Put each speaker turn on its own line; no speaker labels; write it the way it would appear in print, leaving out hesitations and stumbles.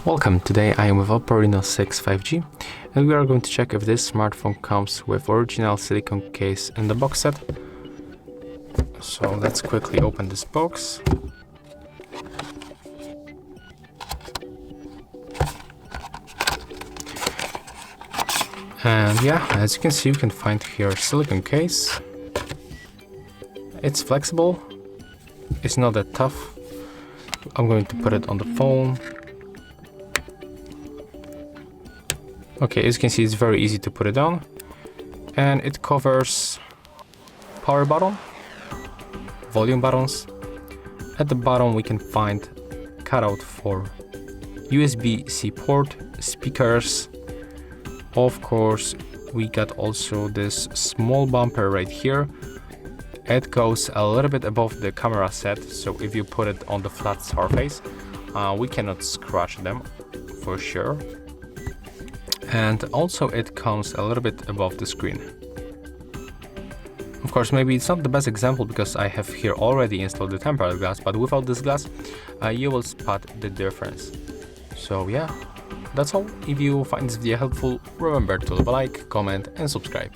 Welcome, today I am with OPPO Reno6 5G and we are going to check if this smartphone comes with original silicone case in the box set. So let's quickly open this box. And yeah, as you can see, you can find here a silicone case. It's flexible, it's not that tough. I'm going to put it on the phone. Okay, as you can see, it's very easy to put it on, and it covers power button, volume buttons. At the bottom we can find cutout for USB-C port, speakers. Of course, we got also this small bumper right here. It goes a little bit above the camera set, so if you put it on the flat surface, we cannot scratch them for sure. And also it comes a little bit above the screen. Of course, maybe it's not the best example because I have here already installed the tempered glass, but without this glass, you will spot the difference. So yeah, that's all. If you find this video helpful, remember to leave a like, comment and subscribe.